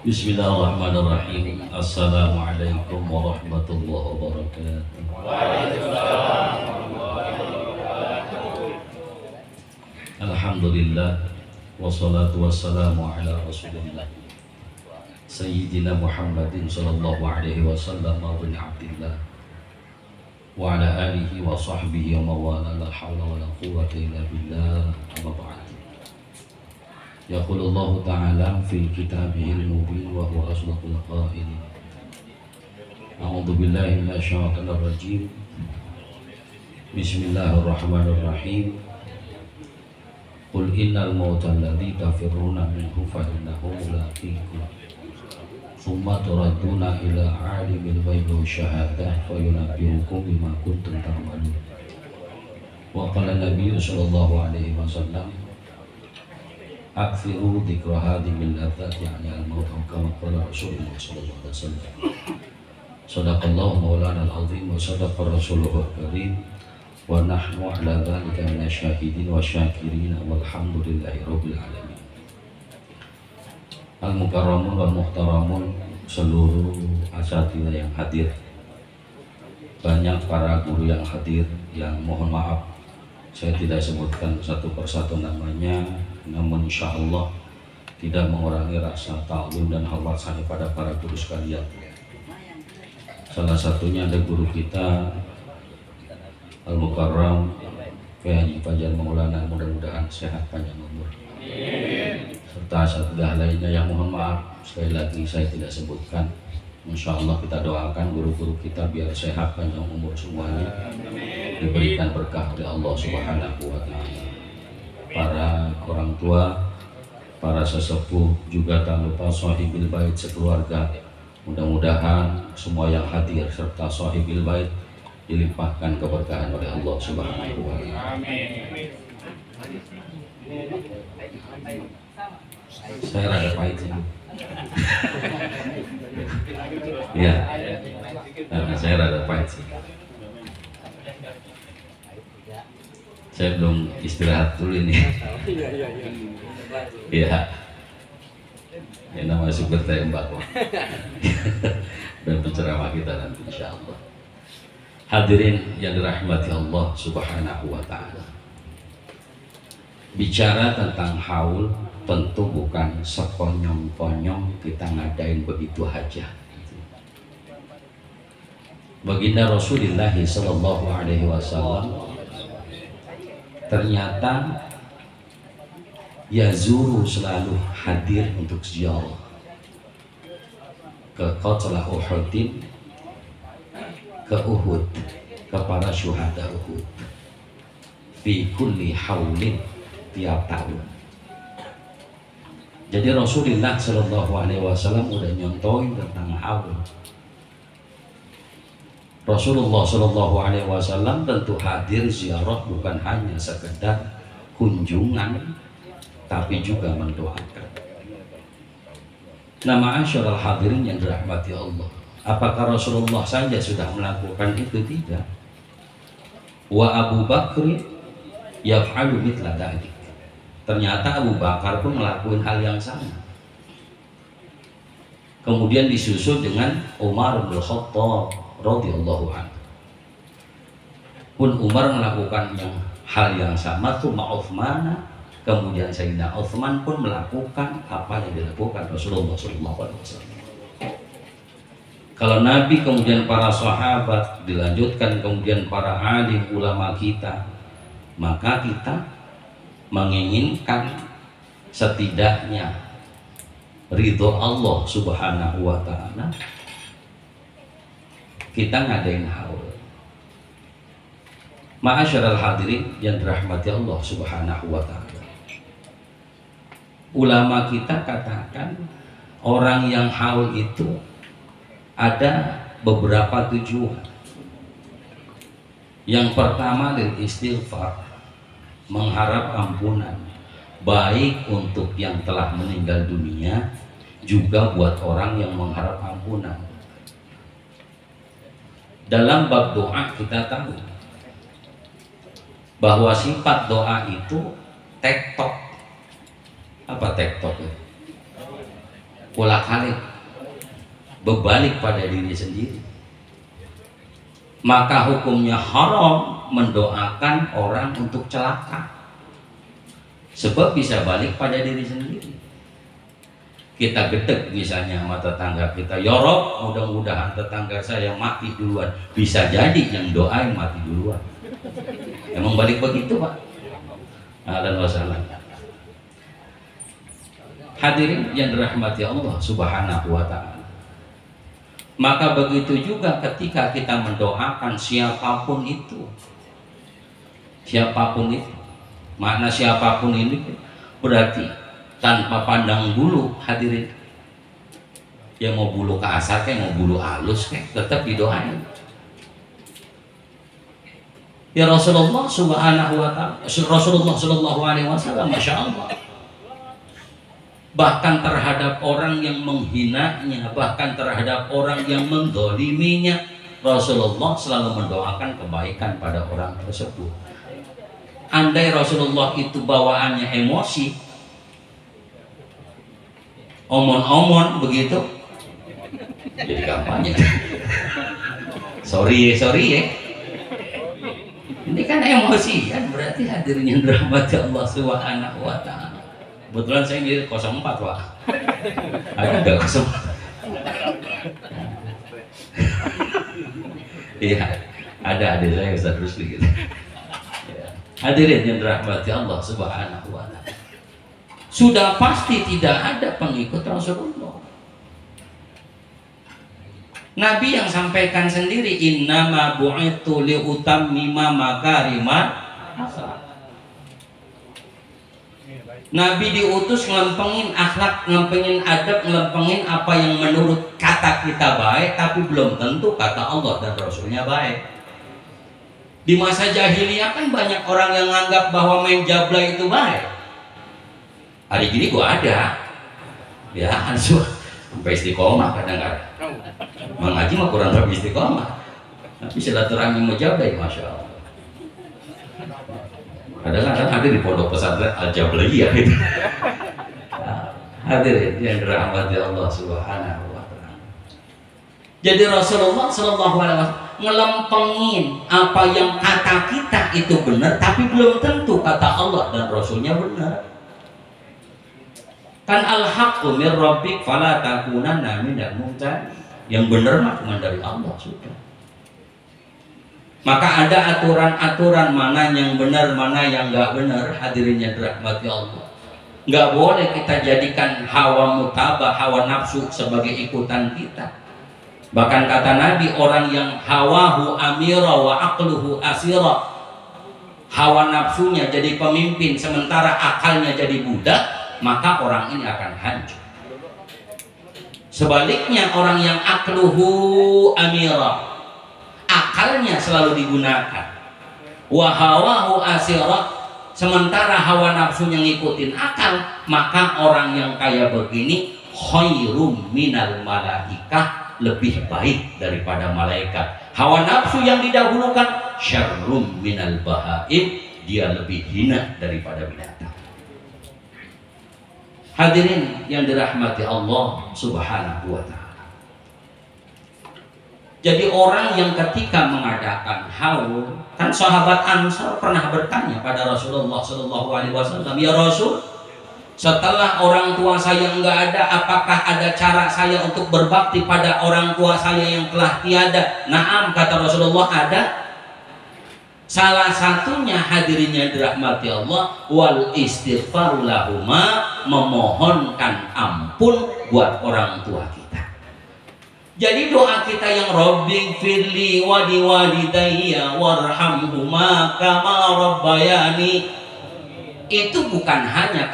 Bismillahirrahmanirrahim. Assalamualaikum warahmatullahi wabarakatuh. Alhamdulillah wassalatu wassalamu ala Rasulillah Sayyidina Muhammadin sallallahu alaihi wasallam bin Abdillah wa ala alihi wa sahbihi wa mawala la hawla wa la quwwata illa billah. Amma ba'd. Yaqulullahu ta'ala fi kitabihil mubin wa huwa asdaqul qailin. A'udzu billahi minasyaitonir rajim. Bismillahirrahmanirrahim. Qul innal mauta alladzi tafirruna minhu fa innahu mulaqikum. Tsumma turadduna ila 'alimil ghaibi wasyahadah fa yunabbi'ukum bima kuntum ta'malun. Wa qala Nabi sallallahu alaihi wasallam akthiru dzikra hadhil ladzati 'ala al-maut kama qala Rasulullah sallallahu alaihi wasallam. Shadaqallahu maulana al-azim wa sadaqa rasuluhu al-karim. Wa nahnu ala dhalika minasyahidin wa syakirin walhamdulillahi rabbil alamin. Al-mukarramun wal muhtaramun, seluruh asatidzah yang hadir, banyak para guru yang hadir yang mohon maaf saya tidak sebutkan satu persatu namanya, namun insya Allah tidak mengurangi rasa ta'zim dan hormat saya pada para guru sekalian. Salah satunya ada guru kita Al-Mukarram Haji Fajar Maulana, mudah-mudahan sehat panjang umur. Serta asatidzah lainnya yang mohon maaf sekali lagi saya tidak sebutkan. Insya Allah kita doakan guru-guru kita biar sehat panjang umur semuanya, diberikan berkah oleh Allah Subhanahu wa Ta'ala. Para orang tua, para sesepuh, juga tak lupa sahibil bait sekeluarga, mudah-mudahan semua yang hadir serta sahibil bait dilimpahkan keberkahan oleh Allah Subhanahu wa Ta'ala. Saya rada pahit sih. Iya, saya rada pahit sih. Saya belum istirahat dulu ini. Iya. Ya namanya super tembak dan penceramah kita nanti insya Allah. Hadirin yang dirahmati Allah Subhanahu wa Ta'ala. Bicara tentang haul tentu bukan sekonyong-konyong kita ngadain begitu aja. Baginda Rasulullah sallallahu alaihi wasallam ternyata yazuru, selalu hadir untuk ziarah ke Qatlah Uhudin, ke Uhud, ke para syuhada Uhud, fi kulli haulin, tiap tahun. Jadi Rasulullah Shallallahu Alaihi Wasallam udah nyontoin tentang haul. Rasulullah Shallallahu Alaihi Wasallam tentu hadir ziarah bukan hanya sekedar kunjungan, tapi juga mendoakan. Nah, ma'asyiral hadirin yang dirahmati Allah, apakah Rasulullah saja sudah melakukan itu? Tidak. Wa Abu Bakr yaf'alu mithla dzalik. Ternyata Abu Bakar pun melakukan hal yang sama. Kemudian disusul dengan Umar bin Khattab radhiyallahu anhu. Pun Umar melakukan hal yang sama, tsumma Utsman, kemudian Sayyidina Utsman pun melakukan apa yang dilakukan Rasulullah sallallahu alaihi wasallam. Kalau Nabi, kemudian para sahabat, dilanjutkan kemudian para alim ulama kita, maka kita menginginkan setidaknya ridho Allah Subhanahu wa Ta'ala, kita ngadain haul. Ma'asyiral hadirin yang dirahmati Allah Subhanahu wa Ta'ala, ulama kita katakan orang yang haul itu ada beberapa tujuan. Yang pertama lil istighfar, mengharap ampunan, baik untuk yang telah meninggal dunia, juga buat orang yang mengharap ampunan. Dalam bab doa kita tahu bahwa sifat doa itu tektok. Apa tektok? bolak-balik berbalik pada diri sendiri, maka hukumnya haram mendoakan orang untuk celaka, sebab bisa balik pada diri sendiri. Kita gedek misalnya sama tetangga kita, ya Rob, mudah-mudahan tetangga saya mati duluan. Bisa jadi yang doain mati duluan. Emang balik begitu, Pak? Ahlan wa sahlan. Hadirin yang dirahmati Allah Subhanahu wa ta'ala, maka begitu juga ketika kita mendoakan siapapun itu, makna siapapun ini berarti tanpa pandang bulu. Hadirin, yang mau bulu kasar kayak mau bulu halus kayak tetap didoain. Ya Rasulullah Subhanahu wa ta'ala, Rasulullah Shallallahu alaihi wasallam, Masya Allah, bahkan terhadap orang yang menghinanya, bahkan terhadap orang yang mendoliminya, Rasulullah selalu mendoakan kebaikan pada orang tersebut. Andai Rasulullah itu bawaannya emosi, omon-omon begitu, jadi kampanye. sorry ya. Ini kan emosi kan, berarti hadirin yang dirahmati Allah Subhanahu wa ta'ala. Kebetulan saya di 04, Pak. Ada 04. Iya, ada adik saya Ustaz Rusli gitu. Ya. Hadirin yang dirahmati Allah Subhanahu wa ta'ala, sudah pasti tidak ada pengikut Rasulullah. Nabi yang sampaikan sendiri, innama bu'ithu liutammima makarimat akhlak. Nabi diutus ngelempengin akhlak, ngelempengin adab, ngelempengin apa yang menurut kata kita baik, tapi belum tentu kata Allah dan Rasulnya baik. Di masa jahiliyah kan banyak orang yang menganggap bahwa main jabla itu baik. Hari gini gua ada, ya sampai istiqomah kadang-kadang. Mengaji mah kurang lebih istiqomah, tapi silaturahmi mujabai, Masya Allah. Kadang-kadang ada di pondok pesantren Al-Jabliyah gitu. Hadirin yang dirahmati Allah Subhanahu wa ta'ala. Jadi Rasulullah Shallallahu alaihi wasallam ngelempengin apa yang kata kita itu benar, tapi belum tentu kata Allah dan Rasulnya benar. Kan al-haqqu mir rabbik fala takunanna minal mumtarin. Yang benar mah cuma dari Allah sudah. Maka ada aturan-aturan mana yang benar, mana yang enggak benar. Hadirin yang dirahmati Allah, enggak boleh kita jadikan hawa mutabah, hawa nafsu sebagai ikutan kita. Bahkan kata Nabi, orang yang hawahu amira wa aqluhu asira, hawa nafsunya jadi pemimpin sementara akalnya jadi budak, maka orang ini akan hancur. Sebaliknya orang yang akluhu amira, akalnya selalu digunakan, wa hawahu asira, sementara hawa nafsunya ngikutin akal, maka orang yang kayak begini khairum minal malaikah, lebih baik daripada malaikat. Hawa nafsu yang didahulukan syarrum minal bahaim, dia lebih hina daripada binatang. Hadirin yang dirahmati Allah Subhanahu wa ta'ala. Jadi orang yang ketika mengadakan haul, kan sahabat Ansar pernah bertanya pada Rasulullah Shallallahu alaihi wasallam, ya Rasul, setelah orang tua saya enggak ada, apakah ada cara saya untuk berbakti pada orang tua saya yang telah tiada? Naam, kata Rasulullah, ada. Salah satunya, hadirin yang dirahmati Allah, wal istighfaru lahuma, memohonkan ampun buat orang tua kita. Jadi doa kita yang Rabbi firli wa liwalidayya warhamhuma kama rabbayani, itu bukan hanya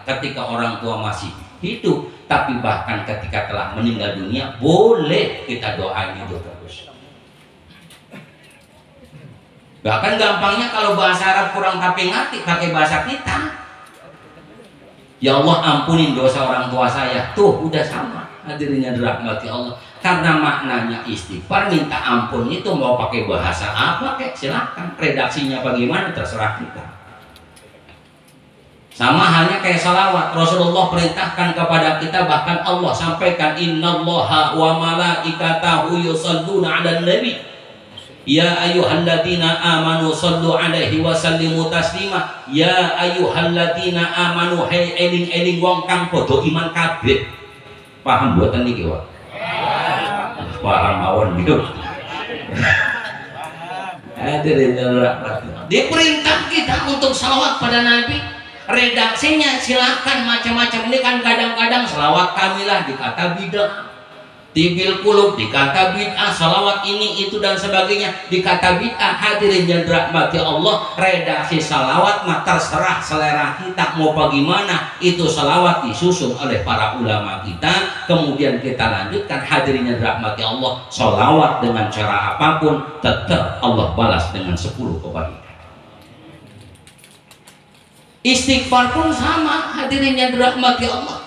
ketika orang tua masih hidup, tapi bahkan ketika telah meninggal dunia boleh kita doain itu terus. Bahkan gampangnya kalau bahasa Arab kurang tapi ngerti, pakai bahasa kita. Ya Allah, ampunin dosa orang tua saya. Tuh udah sama, hadirin yang dirahmati Allah. Karena maknanya istighfar, minta ampun itu mau pakai bahasa apa kek, silakan. Redaksinya bagaimana terserah kita. Sama halnya kayak salawat, Rasulullah perintahkan kepada kita, bahkan Allah sampaikan, innallaha wa malaikatahu yusalluna 'alan nabi ya ayyuhalladzina amanu sallu 'alaihi wa sallimu taslima. Ya ayyuhalladzina amanu, hai eling-eling wong kang padha iman kabeh. Paham mboten niki, Pak? Paham mawon gitu. Hadirin rahmat. Diperintah kita untuk salawat pada Nabi. Redaksinya silakan macam-macam. Ini kan kadang-kadang selawat kamilah dikata bid'ah, tibil kulub dikata bid'ah, salawat ini itu dan sebagainya dikata bid'ah. Hadirin yang dirahmati Allah, redaksi salawat mah terserah selera kita mau bagaimana. Itu salawat disusun oleh para ulama kita, kemudian kita lanjutkan. Hadirin yang dirahmati Allah, salawat dengan cara apapun tetap Allah balas dengan 10 kebaikan. Istighfar pun sama, hadirin yang dirahmati Allah.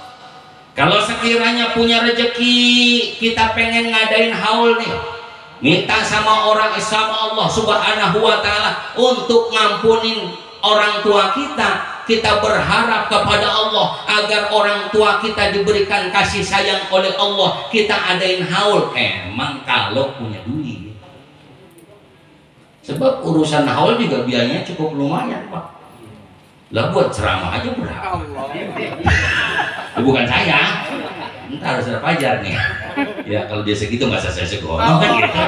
Kalau sekiranya punya rezeki, kita pengen ngadain haul nih, minta sama Allah Subhanahu wa Ta'ala untuk ngampunin orang tua kita. Kita berharap kepada Allah agar orang tua kita diberikan kasih sayang oleh Allah. Kita adain haul, emang kalau punya duit. Sebab urusan haul juga biayanya cukup lumayan, Pak. Lah buat ceramah aja berapa? Bukan saya. Ntar harus ada pajar nih. Ya kalau dia segitu masa saya segono kan gitu.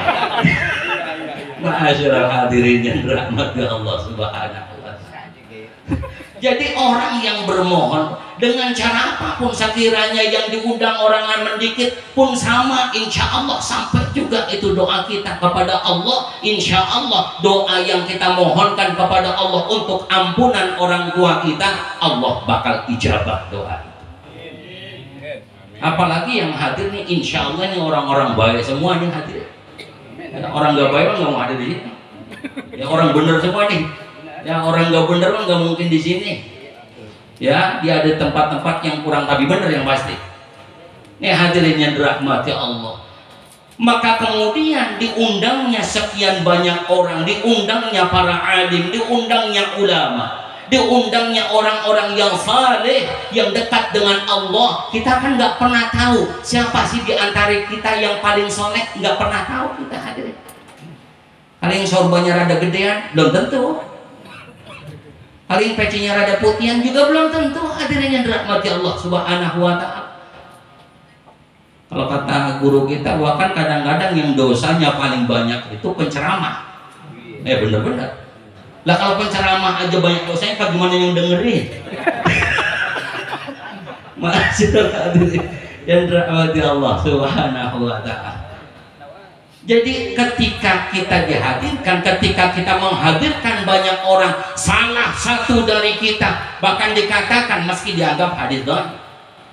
Masyaallah hadirin yang dirahmati Allah Subhanahu wa Ta'ala. Jadi orang yang bermohon dengan cara apapun sekiranya yang diundang orang mendikit pun sama, insya Allah sampai juga itu doa kita kepada Allah. Insya Allah doa yang kita mohonkan kepada Allah untuk ampunan orang tua kita, Allah bakal ijabah doa itu. Apalagi yang hadir nih, insya Allah ini orang-orang baik semua yang hadir. Orang gak baik nggak mau ada di sini. Ya orang bener semua nih. Ya orang gak bener kan gak mungkin di sini. Ya dia ada tempat-tempat yang kurang tapi bener yang pasti. Ini hadirin yang dirahmati Allah. Maka kemudian diundangnya sekian banyak orang, diundangnya para alim, diundangnya ulama, diundangnya orang-orang yang saleh, yang dekat dengan Allah. Kita kan nggak pernah tahu siapa sih di antara kita yang paling soleh, nggak pernah tahu kita hadirin. Paling sorbannya rada gedean, belum tentu. Paling pecinya rada putihan juga belum tentu. Hadirin yang dirahmati Allah Subhanahu wa Ta'ala. Kalau kata guru kita, bahkan kadang-kadang yang dosanya paling banyak itu penceramah. Bener-bener. Lah kalau penceramah aja banyak dosanya, bagaimana yang dengerin? Masyaallah hadirin yang dirahmati Allah Subhanahu wa Ta'ala. Jadi ketika kita dihadirkan, ketika kita menghadirkan banyak orang, salah satu dari kita bahkan dikatakan meski dianggap hadir doang,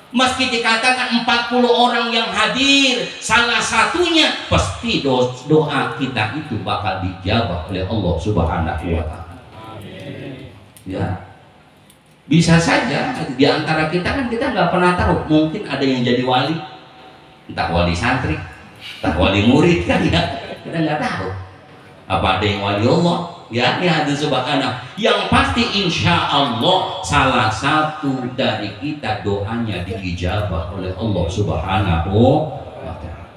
meski dikatakan 40 orang yang hadir, salah satunya pasti doa kita itu bakal dijawab oleh Allah Subhanahu wa Ta'ala. Ya, bisa saja di antara kita kan kita nggak pernah tahu, mungkin ada yang jadi wali, entah wali santri, tak wali murid kan ya, kita nggak tahu. Apa ada yang wali Allah? Ya, ini hadis subhanallah. Yang pasti insya Allah salah satu dari kita doanya diijabah oleh Allah Subhanahu wa Ta'ala.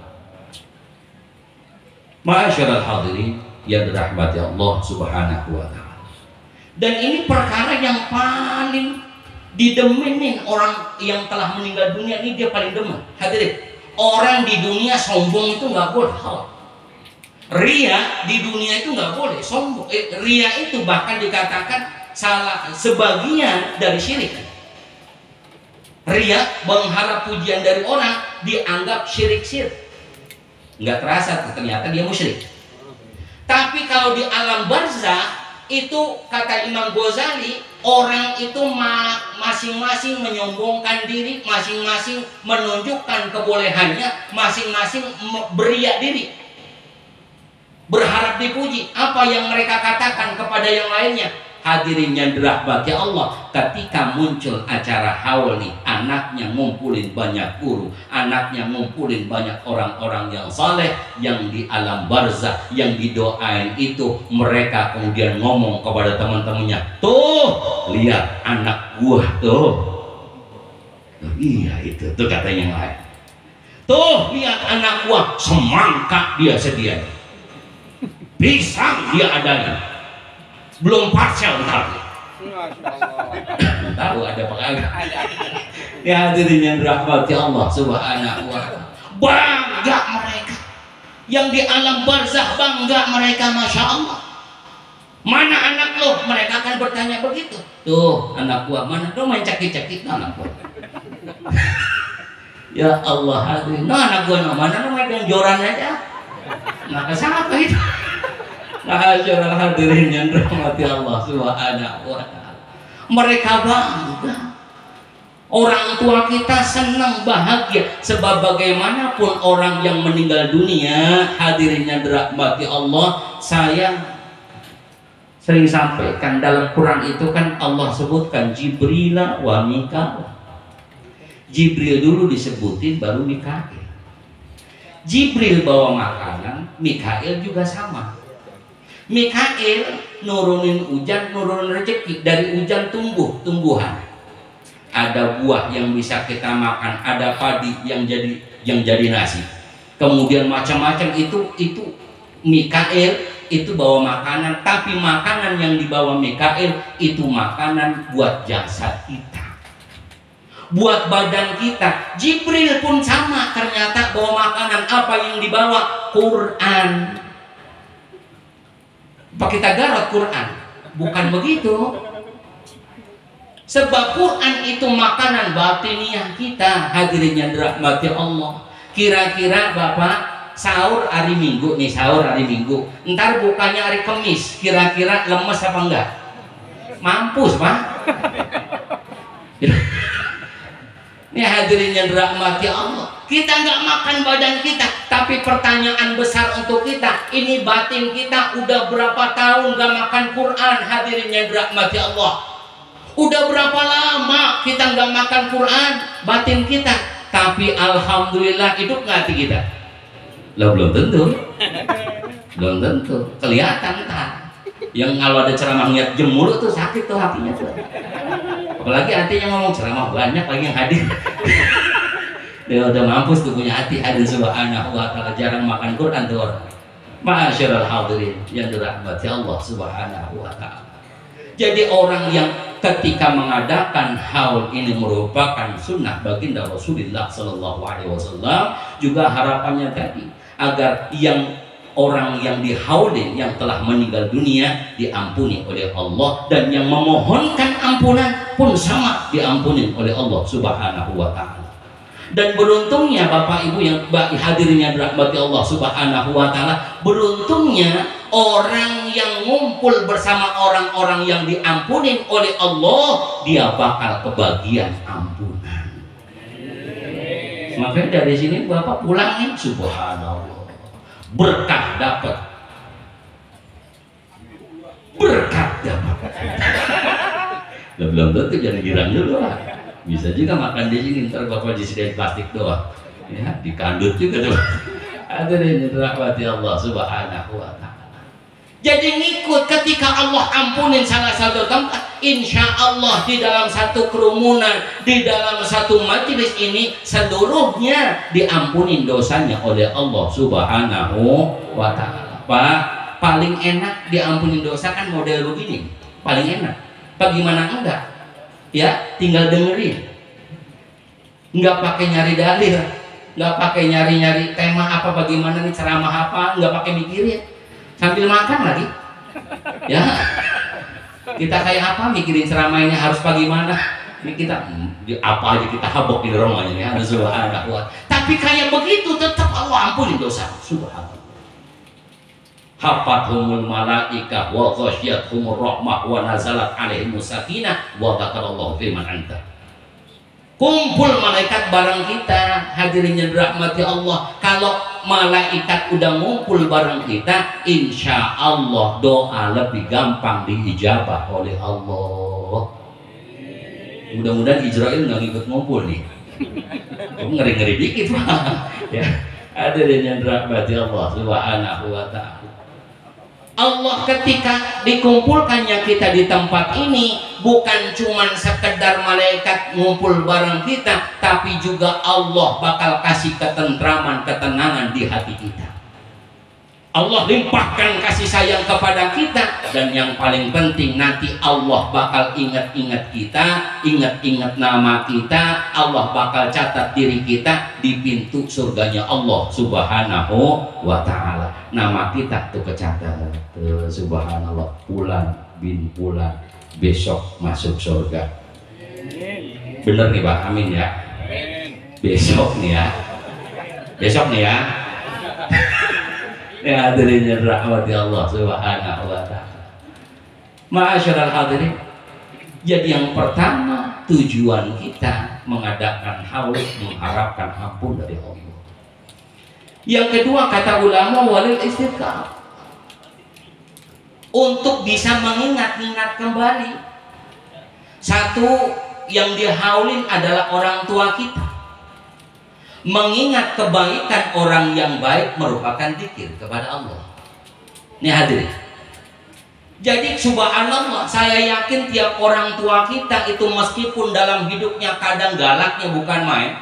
Ma'asyiral hadirin yang dirahmati Allah Subhanahu wa Ta'ala. Dan ini perkara yang paling didemenin orang yang telah meninggal dunia, ini dia paling demen. Hadirin, orang di dunia sombong itu nggak boleh. Ria di dunia itu nggak boleh sombong. Ria itu bahkan dikatakan salah sebagian dari syirik. Ria mengharap pujian dari orang dianggap syirik-syirik. Nggak terasa ternyata dia musyrik. Tapi kalau di alam barzakh itu kata Imam Ghazali, orang itu masing-masing menyombongkan diri, masing-masing menunjukkan kebolehannya, masing-masing beriak diri, berharap dipuji. Apa yang mereka katakan kepada yang lainnya, Hadirin yang dirahmati Allah, ketika muncul acara haul nih, anaknya ngumpulin banyak guru, anaknya ngumpulin banyak orang-orang yang saleh, yang di alam barzah, yang didoain itu, mereka kemudian ngomong kepada teman-temannya, tuh lihat anak gua tuh. Iya itu tuh katanya yang lain. Tuh lihat anak gua, semangka dia sediain, pisang dia adain, belum parcel ntar. Tahu ada apa kagak? Ya hadirin yang dirahmati Allah Subhanahu wa ta'ala. Bangga mereka. Yang di alam barzah bangga mereka, Masya Allah. Mana anak lo? Mereka akan bertanya begitu. Tuh anak gua mana? Lo main cakit-cakit anak gua. Ya Allah hadirin. Nah anak gua mana? Lo main joran aja. Nah siapa itu? Ma'asyiral hadirin yang dirahmati Allah Subhanahu wa ta'ala. Mereka bangga. Orang tua kita senang, bahagia. Sebab bagaimanapun orang yang meninggal dunia, hadirin yang dirahmati Allah, saya sering sampaikan dalam Quran itu kan Allah sebutkan Jibril wa Mikail. Jibril dulu disebutin baru Mikail. Jibril bawa makanan, Mikail juga sama. Mikail nurunin hujan, nurunin rezeki. Dari hujan tumbuhan. Ada buah yang bisa kita makan, ada padi yang jadi nasi. Kemudian macam-macam itu Mikail itu bawa makanan, tapi makanan yang dibawa Mikail itu makanan buat jasad kita, buat badan kita. Jibril pun sama, ternyata bawa makanan. Apa yang dibawa? Quran. Apa kita garot Quran? Bukan begitu. Sebab Quran itu makanan batiniah kita, hadirin yang dirahmati Allah. Kira-kira Bapak sahur hari Minggu nih, sahur hari Minggu, ntar bukannya hari Kamis, kira-kira lemes apa enggak? Mampus Pak. Ini hadirin yang dirahmati Allah. Kita nggak makan badan kita, tapi pertanyaan besar untuk kita, ini batin kita udah berapa tahun nggak makan Quran, hadirin yang dirahmati Allah. Udah berapa lama kita nggak makan Quran, batin kita. Tapi alhamdulillah hidup nggak hati kita? Lah belum tentu, belum tentu. Kelihatan tak? Yang kalau ada ceramah niat jemur tuh sakit tuh hatinya tuh. Apalagi hatinya ngomong ceramah banyak lagi yang hadir. Dia udah mampus tuh punya hati, hadir Subhanahu wa ta'ala, jarang makan Quran tuh orang. Ma'asyiral hadirin yang dirahmati Allah Subhanahu wa ta'ala. Jadi orang yang ketika mengadakan haul ini merupakan sunnah baginda Rasulullah Sallallahu Alaihi Wasallam, juga harapannya tadi agar orang yang dihaulin yang telah meninggal dunia diampuni oleh Allah, dan yang memohonkan ampunan pun sama diampuni oleh Allah Subhanahu wa ta'ala. Dan beruntungnya Bapak Ibu yang hadirin yang dirahmati Allah Subhanahu wa ta'ala, beruntungnya orang yang ngumpul bersama orang-orang yang diampunin oleh Allah, dia bakal kebagian ampunan. Makanya dari sini Bapak pulangin, subhanallah, berkah dapat, berkah dapat. Belum tentu, jangan girang dulu lah. Bisa juga makan di sini, ntar Bapak disediain plastik doang, ya dikandut juga tuh. Hadirin dirahmati Allah Subhanahu wa ta'ala. Jadi ngikut ketika Allah ampunin salah satu tempat, insya Allah di dalam satu kerumunan, di dalam satu majelis ini, seluruhnya diampunin dosanya oleh Allah Subhanahu wa ta'ala. Pak, paling enak diampunin dosa kan model begini, paling enak. Bagaimana enggak? Ya, tinggal dengerin, nggak pakai nyari dalil, nggak pakai nyari-nyari tema apa, bagaimana nih ceramah apa, nggak pakai mikirin, sambil makan lagi. Ya, kita kayak apa mikirin ceramah ini harus bagaimana? Ini kita apa aja kita habok di rumahnya ya, ada subhanallah. Tapi kayak begitu tetap Allah ampuni dosa. Subhanallah. Hafathumul malaikah wa ghasyiyatuhumur rahmah wa nazalat alaihimus sakinah wa dzakarallahu fi man anta. Kumpul malaikat bareng kita, hadirin yang dirahmati Allah. Kalau malaikat udah ngumpul bareng kita, insya Allah doa lebih gampang diijabah oleh Allah. Mudah-mudahan Israel nggak ikut ngumpul nih. Ngeri-ngeri dikit Pak. Ya, hadirin yang dirahmati Allah Subhanahu wa ta'ala. Allah ketika dikumpulkannya kita di tempat ini bukan cuma sekedar malaikat ngumpul bareng kita, tapi juga Allah bakal kasih ketentraman, ketenangan di hati kita. Allah limpahkan kasih sayang kepada kita, dan yang paling penting nanti Allah bakal ingat-ingat kita, ingat-ingat nama kita. Allah bakal catat diri kita di pintu surganya Allah Subhanahu wa ta'ala. Nama kita tuh kecatat, subhanallah, Fulan bin Fulan besok masuk surga. Bener nih Pak, amin ya. Besok nih ya, besok nih ya. Ya hadirin yang rahmati Allah Subhanahu wa ta'ala. Ma'asyiral hadirin, jadi yang pertama tujuan kita mengadakan haul mengharapkan ampun dari Allah. Yang kedua kata ulama walil istiqamah, untuk bisa mengingat-ingat kembali. Satu yang dihaulin adalah orang tua kita. Mengingat kebaikan orang yang baik merupakan zikir kepada Allah. Ini hadirin. Jadi subhanallah, saya yakin tiap orang tua kita itu meskipun dalam hidupnya kadang galaknya bukan main,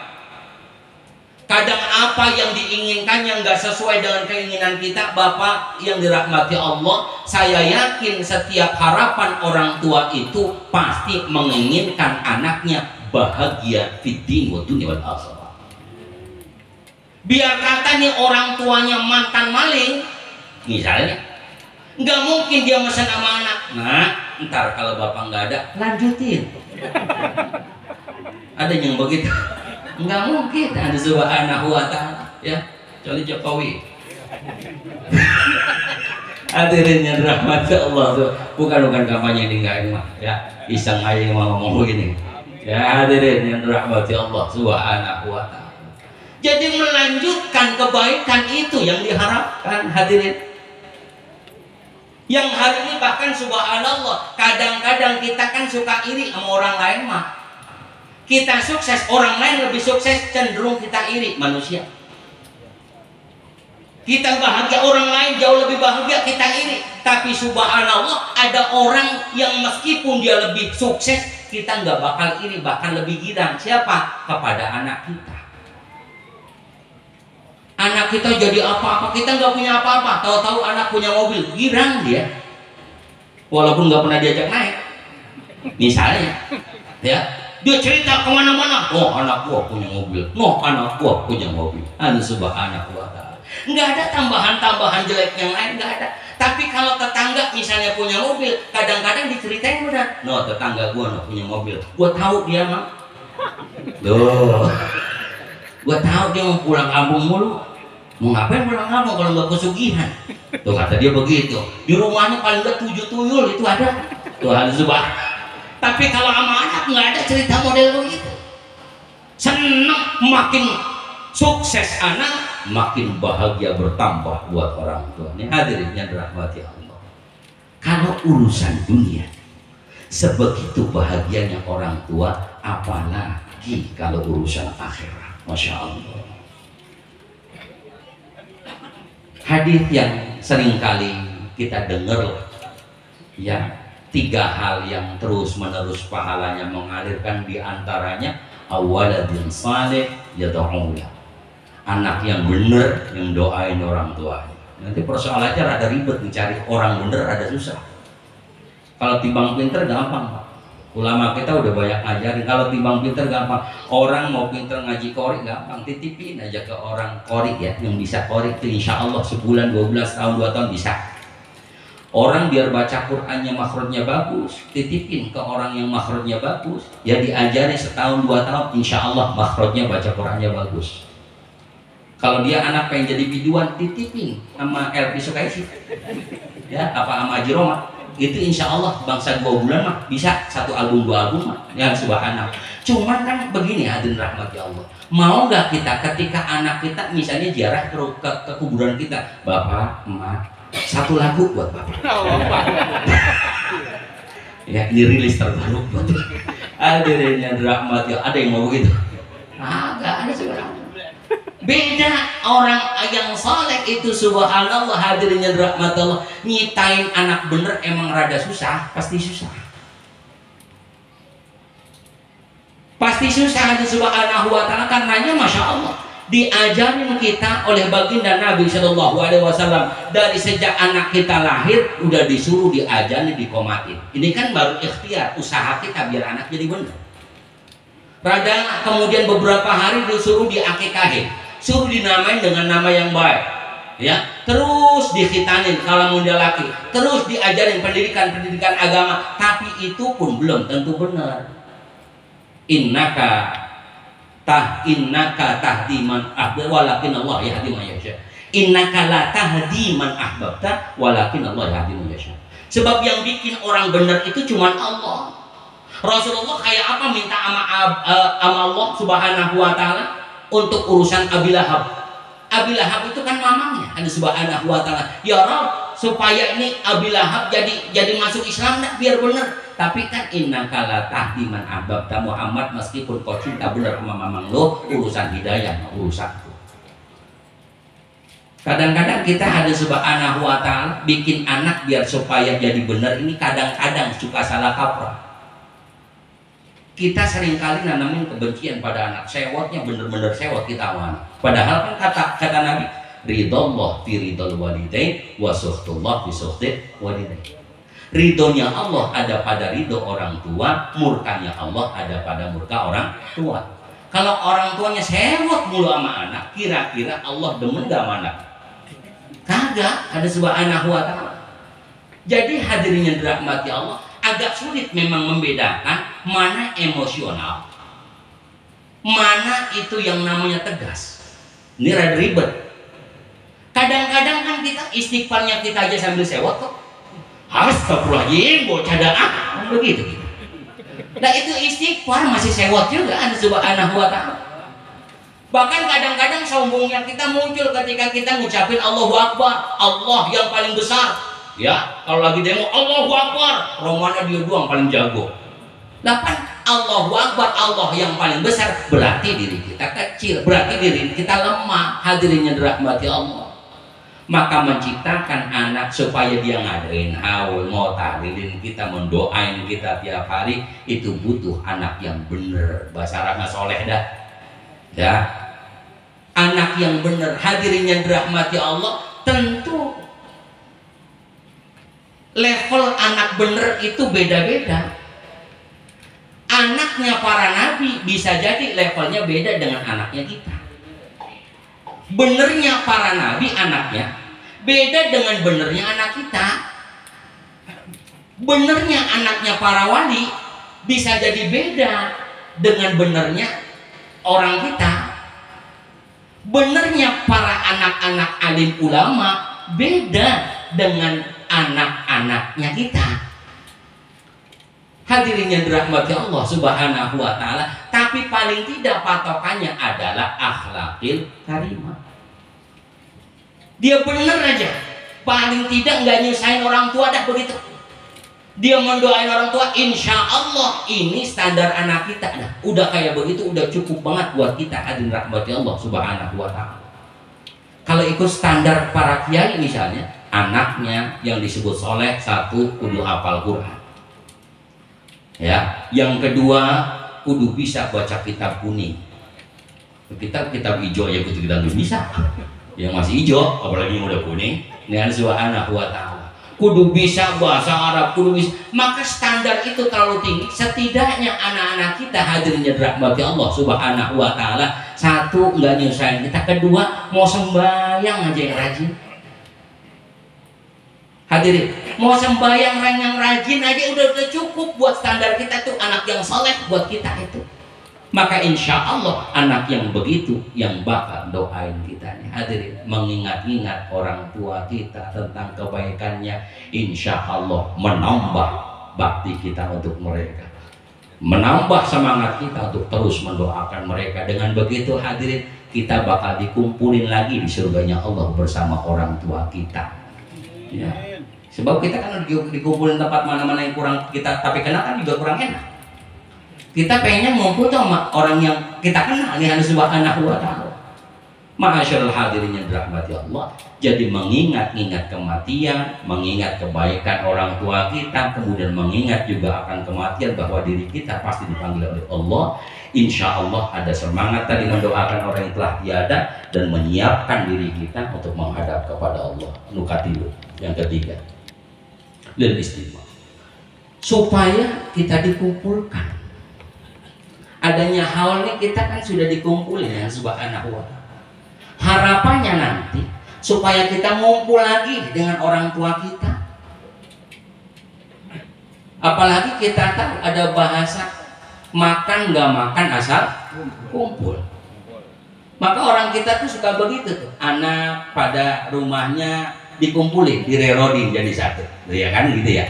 kadang apa yang diinginkannya nggak sesuai dengan keinginan kita. Bapak yang dirahmati Allah, saya yakin setiap harapan orang tua itu pasti menginginkan anaknya bahagia fid din wa dunya wal akhirah. Biar kata nih orang tuanya mantan maling misalnya, nggak mungkin dia mesen sama anak, nah ntar kalau bapak nggak ada lanjutin. Ada yang begitu? Nggak mungkin. Ada subhanahu wa ta'ala ya, kecuali Jokowi. Hadirin yang rahmat Allah tuh, bukan kampanye ini nggak mah ya, iseng aja mau ngomong ini ya. Hadirin yang rahmati Allah subhanahu wa ta'ala. Jadi melanjutkan kebaikan itu yang diharapkan hadirin. Yang hari ini bahkan subhanallah, kadang-kadang kita kan suka iri sama orang lain mah. Kita sukses, orang lain lebih sukses, cenderung kita iri manusia. Kita bahagia, orang lain jauh lebih bahagia, kita iri. Tapi subhanallah, ada orang yang meskipun dia lebih sukses, kita nggak bakal iri, bahkan lebih girang. Siapa? Kepada anak kita. Anak kita jadi apa-apa, kita nggak punya apa-apa, tahu-tahu anak punya mobil, girang dia, walaupun nggak pernah diajak naik. Misalnya, ya, dia cerita kemana-mana, oh anak gua punya mobil, oh anak gua punya mobil. Anu subhanahu wa ta'ala. Nggak ada tambahan-tambahan jelek yang lain, nggak ada. Tapi kalau tetangga misalnya punya mobil, kadang-kadang diceritain udah, no tetangga gua no punya mobil, gua tahu dia mah, loh, gua tahu dia mau pulang kampung mulu. Mau ngapain pulang kampung kalau nggak pesugihan? Tuh kata dia begitu. Di rumahnya paling nggak 7 tuyul itu ada. Tuhan subhan. Tapi kalau sama anak nggak ada cerita model begitu. Senang, makin sukses anak, makin bahagia bertambah buat orang tua. Ini hadirin yang dirahmati Allah. Kalau urusan dunia sebegitu bahagianya orang tua, apalagi kalau urusan akhirat. Masya Allah. Hadis yang seringkali kita dengar ya, 3 hal yang terus menerus pahalanya mengalirkan, diantaranya awaladin saleh yad'ulah, anak yang benar yang doain orang tuanya. Nanti persoalannya rada ribet, mencari orang benar rada susah. Kalau timbang pinter gampang Pak. Ulama kita udah banyak ngajarin, kalau timbang pinter gampang. Orang mau pinter ngaji qori gampang, titipin aja ke orang qori ya, yang bisa qori itu insya Allah sebulan, 12 tahun, 2 tahun bisa. Orang biar baca Qur'annya makhrajnya bagus, titipin ke orang yang makhrajnya bagus, ya diajari setahun 2 tahun, insya Allah makhrajnya baca Qur'annya bagus. Kalau dia anak pengen jadi biduan, titipin sama Elvi Sukaisi ya, apa sama Haji Roma. Itu insya Allah bangsa 2 bulan mah bisa 1 album 2 album mah ya subhanallah. Cuman kan begini hadirin rahmati Allah, mau nggak kita ketika anak kita misalnya ziarah ke kuburan kita, bapak, emak, satu lagu buat bapak. Ya ini rilis terbaru buat hadirin yang rahmati Allah. Ada yang mau begitu? Nggak ada sekarang. Beda orang yang saleh itu subhanallah hadirin yang rahmati Allah, nyitain anak bener emang rada susah, pasti susah. Pasti susah di subhanahu wa ta'ala, karenanya masya Allah diajarin kita oleh baginda Nabi Shallallahu Alaihi Wasallam dari sejak anak kita lahir udah disuruh diajarin dikomatin. Ini kan baru ikhtiar usaha kita biar anak jadi benar. Rada kemudian beberapa hari disuruh diakikahin, suruh dinamain dengan nama yang baik, ya, terus dikhitanin kalau mau dia laki, terus diajarin pendidikan agama, tapi itu pun belum tentu benar. Innaka tahdi man ahbabta walakin Allah yahdi man yasha. Innaka la tahdi man ahbabta walakin Allah yahdi man yasha. Sebab yang bikin orang benar itu cuma Allah. Rasulullah kayak apa minta sama Allah Subhanahu wa taala untuk urusan Abi Lahab. Abi Lahab itu kan mamangnya ada Subhanahu wa taala. Ya Rabb, supaya ini Abi Lahab jadi masuk Islam enggak biar benar. Tapi kan innaka la tahdi man ahbabta Muhammad, meskipun kau cinta benar sama mamang lo, urusan hidayah urusanku. Kadang-kadang kita ada subhanahu wa ta'ala bikin anak biar supaya jadi benar, ini kadang-kadang suka salah kaprah. Kita seringkali nanamin kebencian pada anak, sewotnya bener-bener sewot kita sama anak. Padahal kan kata Nabi, ridallah fi ridal walidain wa suhtullah fi suhtil walidain. Ridhonya Allah ada pada ridho orang tua, murkanya Allah ada pada murka orang tua. Kalau orang tuanya sewot mulu sama anak, kira-kira Allah demen gak sama anak? Kagak, ada subhanahu wa ta'ala. Jadi hadirin yang dirahmati Allah, agak sulit memang membedakan mana emosional, mana itu yang namanya tegas. Ini rada ribet. Kadang-kadang kan kita istighfarnya kita aja sambil sewot kok. Astagfirullahaladzim, bocah daah, begitu. Nah itu istighfar masih sewot juga, ada subhanahu wa ta'ala. Bahkan kadang-kadang sombongnya kita muncul ketika kita ngucapin Allahu Akbar, Allah yang paling besar. Ya, kalau lagi demo Allahu Akbar, romana dia doang paling jago. Nah kan Allahu Akbar, Allah yang paling besar, berarti diri kita kecil, berarti diri kita lemah. Hadirin yang dirahmati Allah. Maka menciptakan anak supaya dia ngadain haul, mau tahlilin kita, mendoain kita tiap hari, itu butuh anak yang bener. Bahasa Arabnya soleh dah. Ya, anak yang bener. Hadirin yang dirahmati Allah, tentu level anak bener itu beda-beda. Anaknya para nabi bisa jadi levelnya beda dengan anaknya kita. Benernya para nabi anaknya beda dengan benernya anak kita. Benernya anaknya para wali bisa jadi beda dengan benernya orang kita. Benernya para anak-anak alim ulama beda dengan anak-anaknya kita. Hadirin yang dirahmati Allah Subhanahu wa ta'ala, tapi paling tidak patokannya adalah akhlakil karimah. Dia bener aja, paling tidak nggak nyusahin orang tua, dah begitu. Dia mendoain orang tua, insya Allah ini standar anak kita, dah udah kayak begitu, udah cukup banget buat kita. Hadirin rahmati Allah Subhanahu wa ta'ala. Kalau ikut standar para kiai misalnya, anaknya yang disebut soleh, satu kudu hafal Quran. Ya, yang kedua kudu bisa baca kitab kuning. Kitab hijau ya kudu kita bisa. Yang masih hijau, apalagi yang udah kuning, ini subhanahu wa ta'ala. Kudu bisa bahasa Arab, kudu bisa. Maka standar itu terlalu tinggi. Setidaknya anak-anak kita hadirin rahmati Allah Subhanahu wa ta'ala, satu nggak nyusahin kita, kedua mau sembahyang aja yang rajin. Hadirin, mau sembahyang yang rajin aja udah cukup buat standar kita tuh, anak yang soleh buat kita itu. Maka insya Allah anak yang begitu yang bakal doain kita. Hadirin, mengingat-ingat orang tua kita tentang kebaikannya, insya Allah menambah bakti kita untuk mereka. menambah semangat kita untuk terus mendoakan mereka. Dengan begitu hadirin, kita bakal dikumpulin lagi di surganya Allah bersama orang tua kita ya. Sebab kita kan dikumpulin tempat mana-mana yang kurang kita, tapi kenal kan juga kurang enak. Kita pengennya ngumpul sama orang yang kita kenal nih, harus subhanahu wa ta'ala. Ma'asyarul hadirin yang dirahmati Allah. Jadi mengingat-ingat kematian, mengingat kebaikan orang tua kita, kemudian mengingat juga akan kematian, bahwa diri kita pasti dipanggil oleh Allah. Insya Allah ada semangat tadi mendoakan orang yang telah tiada dan menyiapkan diri kita untuk menghadap kepada Allah. Nukatilu yang ketiga, lil istimewa, supaya kita dikumpulkan. Adanya halnya kita kan sudah dikumpulin ya subhanahu wa ta'ala. Harapannya nanti supaya kita ngumpul lagi dengan orang tua kita. Apalagi kita tahu ada bahasa makan nggak makan asal kumpul. Maka orang kita tuh suka begitu tuh, anak pada rumahnya dikumpulin, direrodin jadi satu, ya kan gitu ya.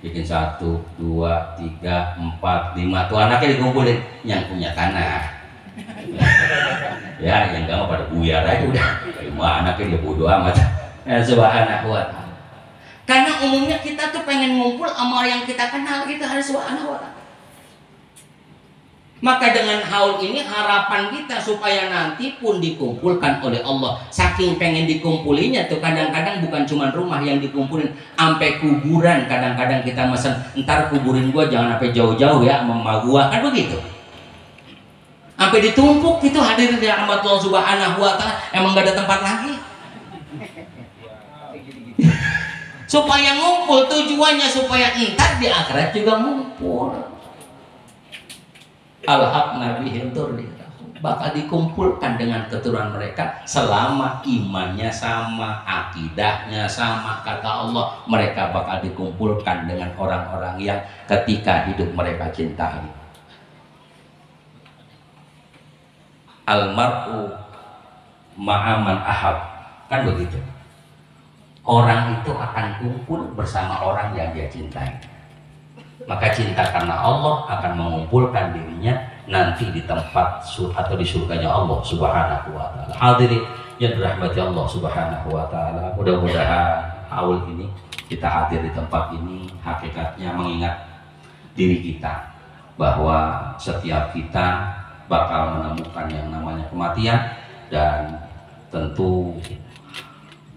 Bikin 1, 2, 3, 4, 5 tuh anaknya dikumpulin, yang punya tanah. Ya, yang gak mau pada buyar aja udah. Cuma anaknya dia bodo amat. Subhanahu wa ta'ala. Karena umumnya kita tuh pengen ngumpul sama yang kita kenal, itu harus subhanahu wa ta'ala. Maka dengan haul ini harapan kita supaya nanti pun dikumpulkan oleh Allah. Saking pengen dikumpulinya tuh kadang-kadang bukan cuma rumah yang dikumpulin, sampai kuburan kadang-kadang kita mesen, ntar kuburin gua jangan sampai jauh-jauh ya sama gua, kan begitu. Sampai ditumpuk itu hadirin ya rahmat Allah subhanahu wa ta'ala, emang gak ada tempat lagi. Supaya ngumpul, tujuannya supaya entar di akhirat juga ngumpul. Al-haq nabi hintur bakal dikumpulkan dengan keturunan mereka selama imannya sama, akidahnya sama. Kata Allah, mereka bakal dikumpulkan dengan orang-orang yang ketika hidup mereka cintai. Almar'u ma'aman ahab, kan begitu. Orang itu akan kumpul bersama orang yang dia cintai. Maka cinta karena Allah akan mengumpulkan dirinya nanti di tempat atau di surganya Allah subhanahu wa ta'ala. Hadirin yang dirahmati Allah subhanahu wa ta'ala, mudah-mudahan haul ini kita hadir di tempat ini hakikatnya mengingat diri kita bahwa setiap kita bakal menemukan yang namanya kematian, dan tentu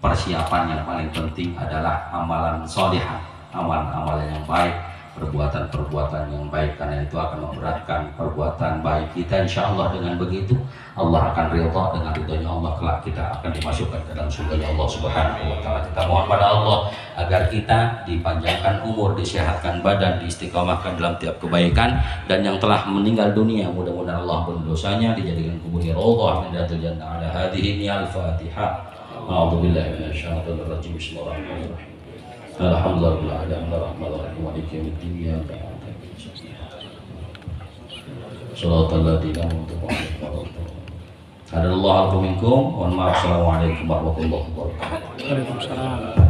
persiapan yang paling penting adalah amalan sholihah, amalan-amalan yang baik, perbuatan-perbuatan yang baik, karena itu akan memberatkan perbuatan baik kita. Insya Allah dengan begitu Allah akan ridha, dengan ridhonya Allah kelak kita akan dimasukkan ke dalam surganya Allah subhanahu wa ta'ala. Kita mohon pada Allah agar kita dipanjangkan umur, disehatkan badan, diistiqomahkan dalam tiap kebaikan, dan yang telah meninggal dunia mudah-mudahan Allah ampuni dosanya, dijadikan kuburnya raudhah min riyadil jannah. Ala hadhihi al-Fatihah. A'udzubillahi minasyaitonir rajim. Bismillahirrahmanirrahim. Alhamdulillah, Bismillahirrahmanirrahim. Maliki yaumiddin. Iyyaka na'budu wa iyyaka nasta'in. Shiratal ladzina an'amta 'alaihim. Hadanallahu minkum. Mohon maaf. Assalamualaikum warahmatullahi wabarakatuh. Waalaikumsalam.